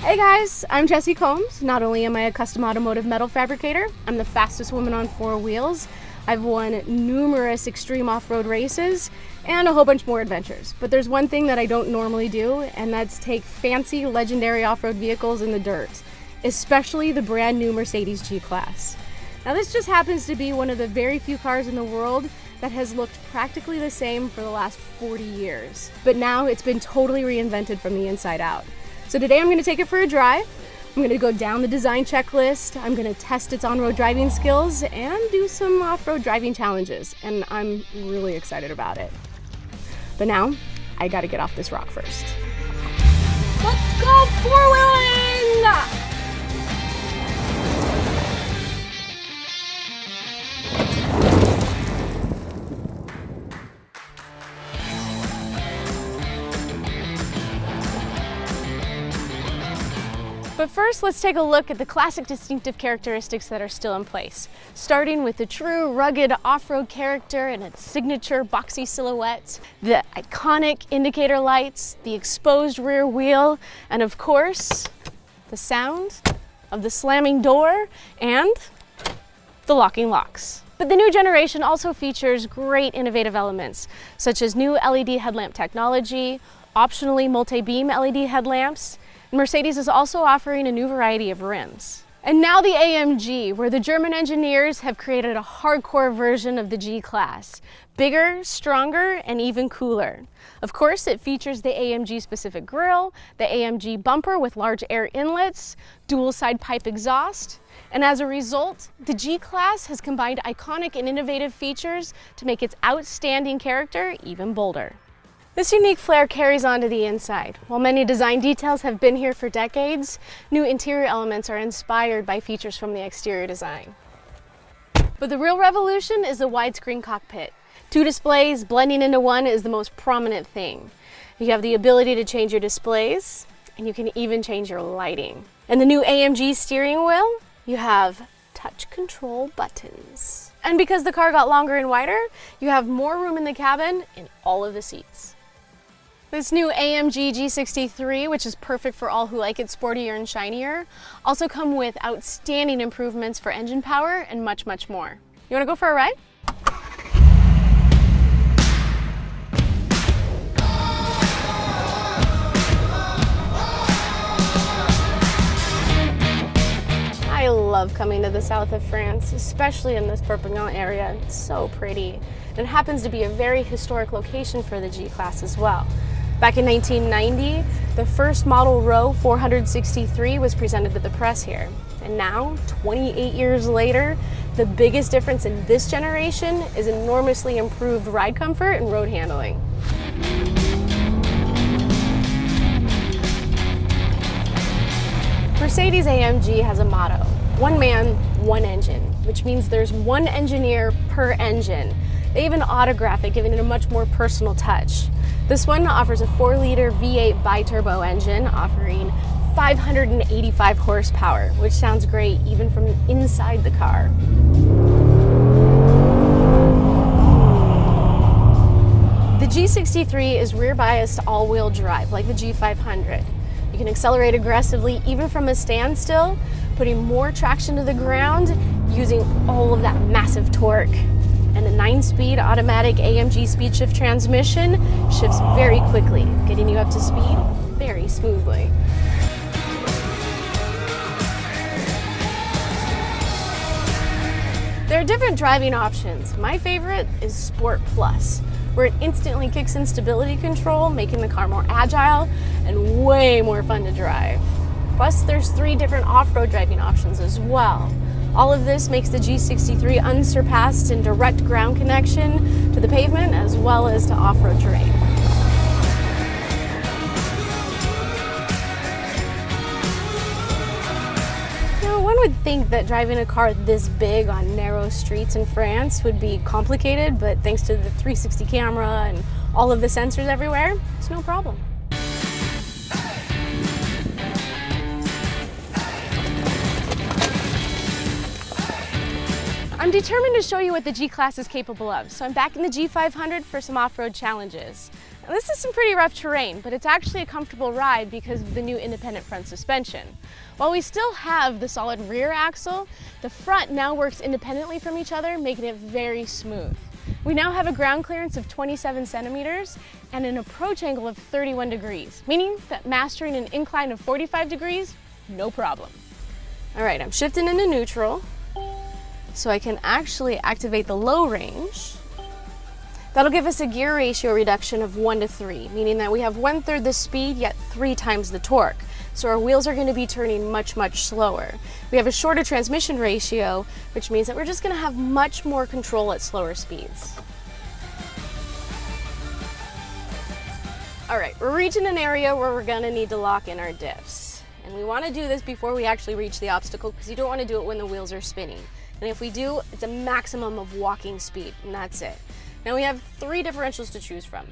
Hey guys, I'm Jessi Combs. Not only am I a custom automotive metal fabricator, I'm the fastest woman on four wheels. I've won numerous extreme off-road races and a whole bunch more adventures. But there's one thing that I don't normally do, and that's take fancy, legendary off-road vehicles in the dirt, especially the brand new Mercedes G-Class. Now this just happens to be one of the very few cars in the world that has looked practically the same for the last 40 years. But now it's been totally reinvented from the inside out. So today I'm going to take it for a drive. I'm going to go down the design checklist. I'm going to test its on-road driving skills and do some off-road driving challenges. And I'm really excited about it. But now I got to get off this rock first. Let's go four-wheeling! But first, let's take a look at the classic distinctive characteristics that are still in place, starting with the true rugged off-road character and its signature boxy silhouette, the iconic indicator lights, the exposed rear wheel, and of course, the sound of the slamming door and the locking locks. But the new generation also features great innovative elements, such as new LED headlamp technology, optionally multi-beam LED headlamps. Mercedes is also offering a new variety of rims. And now the AMG, where the German engineers have created a hardcore version of the G-Class. Bigger, stronger, and even cooler. Of course, it features the AMG specific grille, the AMG bumper with large air inlets, dual side pipe exhaust, and as a result, the G-Class has combined iconic and innovative features to make its outstanding character even bolder. This unique flair carries on to the inside. While many design details have been here for decades, new interior elements are inspired by features from the exterior design. But the real revolution is the widescreen cockpit. Two displays blending into one is the most prominent thing. You have the ability to change your displays, and you can even change your lighting. And the new AMG steering wheel, you have touch control buttons. And because the car got longer and wider, you have more room in the cabin in all of the seats. This new AMG G63, which is perfect for all who like it sportier and shinier, also come with outstanding improvements for engine power and much, much more. You want to go for a ride? I love coming to the south of France, especially in this Perpignan area. It's so pretty. And it happens to be a very historic location for the G-Class as well. Back in 1990, the first model row 463 was presented to the press here. And now, 28 years later, the biggest difference in this generation is enormously improved ride comfort and road handling. Mercedes AMG has a motto, one man, one engine, which means there's one engineer per engine. They even autograph it, giving it a much more personal touch. This one offers a 4-liter V8 bi-turbo engine offering 585 horsepower, which sounds great even from inside the car. The G63 is rear-biased all-wheel drive like the G500. You can accelerate aggressively even from a standstill, putting more traction to the ground using all of that massive torque. And a 9-speed automatic AMG speed shift transmission shifts very quickly, getting you up to speed very smoothly. There are different driving options. My favorite is Sport Plus, where it instantly kicks in stability control, making the car more agile and way more fun to drive. Plus, there's 3 different off-road driving options as well. All of this makes the G63 unsurpassed in direct ground connection to the pavement as well as to off-road terrain. Now, one would think that driving a car this big on narrow streets in France would be complicated, but thanks to the 360 camera and all of the sensors everywhere, it's no problem. I'm determined to show you what the G-Class is capable of, so I'm back in the G500 for some off-road challenges. Now, this is some pretty rough terrain, but it's actually a comfortable ride because of the new independent front suspension. While we still have the solid rear axle, the front now works independently from each other, making it very smooth. We now have a ground clearance of 27 centimeters and an approach angle of 31 degrees, meaning that mastering an incline of 45 degrees, no problem. All right, I'm shifting into neutral so I can actually activate the low range. That'll give us a gear ratio reduction of 1 to 3, meaning that we have 1/3 the speed, yet 3 times the torque. So our wheels are going to be turning much, much slower. We have a shorter transmission ratio, which means that we're just going to have much more control at slower speeds. All right, we're reaching an area where we're going to need to lock in our diffs. And we want to do this before we actually reach the obstacle because you don't want to do it when the wheels are spinning. And if we do, it's a maximum of walking speed, and that's it. Now we have 3 differentials to choose from.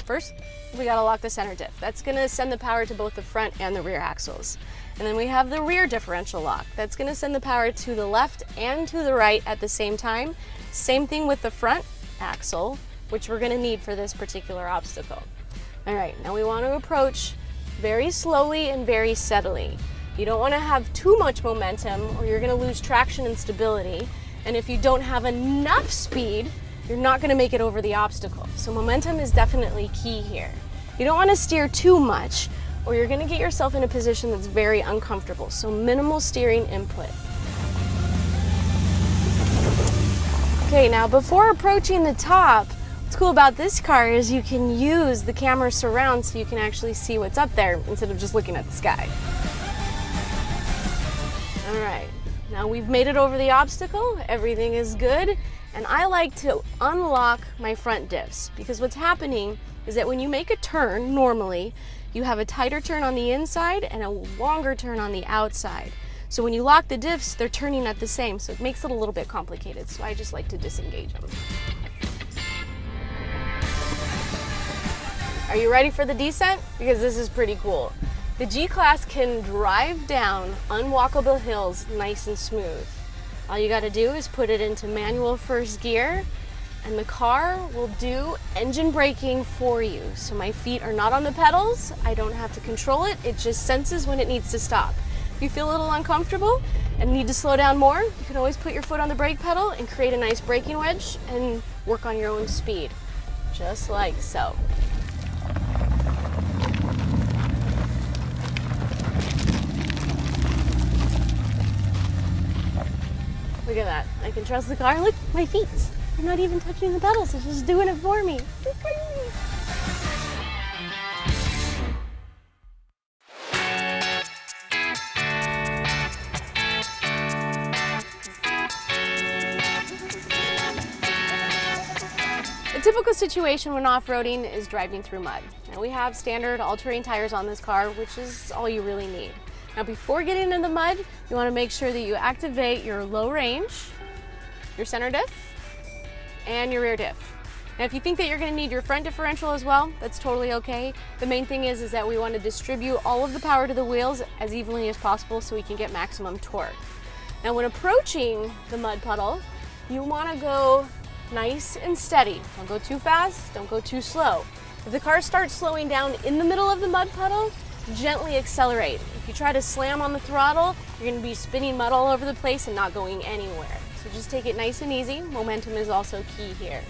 First, we gotta lock the center diff. That's gonna send the power to both the front and the rear axles. And then we have the rear differential lock. That's gonna send the power to the left and to the right at the same time. Same thing with the front axle, which we're gonna need for this particular obstacle. All right, now we wanna approach very slowly and very steadily. You don't wanna have too much momentum or you're gonna lose traction and stability. And if you don't have enough speed, you're not going to make it over the obstacle. So momentum is definitely key here. You don't want to steer too much or you're going to get yourself in a position that's very uncomfortable. So minimal steering input. Okay, now before approaching the top, what's cool about this car is you can use the camera surround so you can actually see what's up there instead of just looking at the sky. All right, now we've made it over the obstacle. Everything is good. And I like to unlock my front diffs because what's happening is that when you make a turn, normally, you have a tighter turn on the inside and a longer turn on the outside. So when you lock the diffs, they're turning at the same, so it makes it a little bit complicated. So I just like to disengage them. Are you ready for the descent? Because this is pretty cool. The G-Class can drive down unwalkable hills nice and smooth. All you gotta do is put it into manual first gear and the car will do engine braking for you. So my feet are not on the pedals, I don't have to control it, it just senses when it needs to stop. If you feel a little uncomfortable and need to slow down more, you can always put your foot on the brake pedal and create a nice braking wedge and work on your own speed, just like so. Look at that. I can trust the car. Look, my feet. I'm not even touching the pedals. It's just doing it for me. It's crazy. A typical situation when off-roading is driving through mud. Now we have standard all-terrain tires on this car, which is all you really need. Now before getting in the mud, you want to make sure that you activate your low range, your center diff, and your rear diff. Now if you think that you're going to need your front differential as well, that's totally okay. The main thing is that we want to distribute all of the power to the wheels as evenly as possible so we can get maximum torque. Now when approaching the mud puddle, you want to go nice and steady. Don't go too fast, don't go too slow. If the car starts slowing down in the middle of the mud puddle, gently accelerate. If you try to slam on the throttle, you're going to be spinning mud all over the place and not going anywhere. So just take it nice and easy. Momentum is also key here.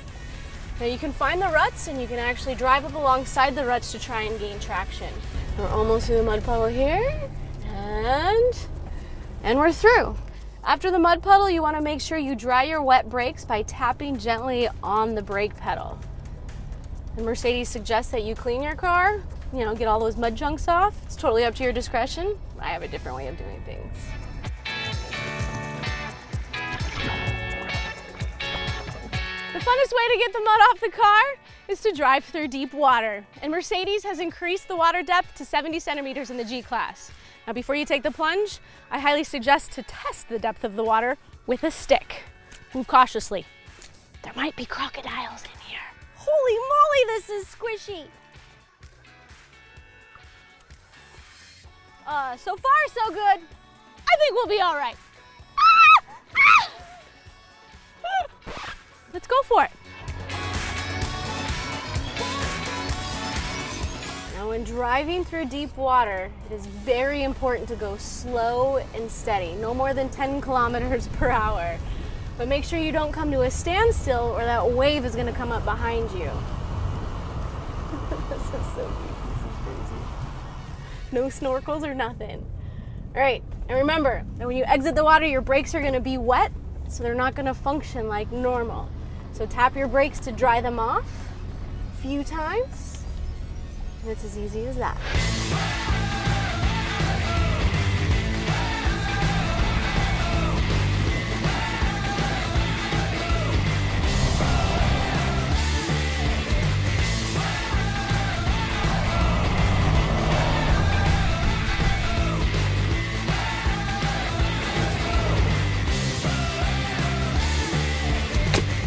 Now you can find the ruts and you can actually drive up alongside the ruts to try and gain traction. We're almost through the mud puddle here, and we're through. After the mud puddle, you want to make sure you dry your wet brakes by tapping gently on the brake pedal. And Mercedes suggests that you clean your car, get all those mud chunks off. It's totally up to your discretion. I have a different way of doing things. The funnest way to get the mud off the car is to drive through deep water. And Mercedes has increased the water depth to 70 centimeters in the G-Class. Now before you take the plunge, I highly suggest to test the depth of the water with a stick. Move cautiously. There might be crocodiles in here. Holy moly, this is squishy. So far, so good. I think we'll be all right. Let's go for it. Now when driving through deep water, it is very important to go slow and steady, no more than 10 kilometers per hour. But make sure you don't come to a standstill or that wave is gonna come up behind you. This is so cute, this is crazy. No snorkels or nothing. All right, and remember that when you exit the water, your brakes are gonna be wet, so they're not gonna function like normal. So tap your brakes to dry them off a few times, and it's as easy as that.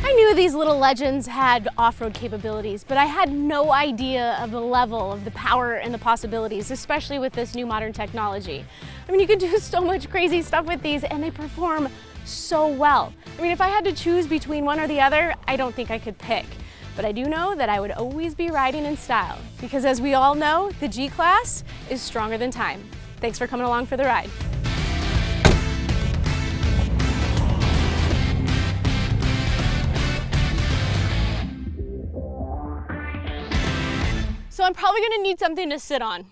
I knew these little legends had off-road capabilities, but I had no idea of the level of the power and the possibilities, especially with this new modern technology. I mean, you can do so much crazy stuff with these and they perform so well. I mean, if I had to choose between one or the other, I don't think I could pick. But I do know that I would always be riding in style, because as we all know, the G-Class is stronger than time. Thanks for coming along for the ride. So I'm probably gonna need something to sit on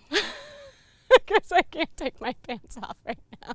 because I can't take my pants off right now.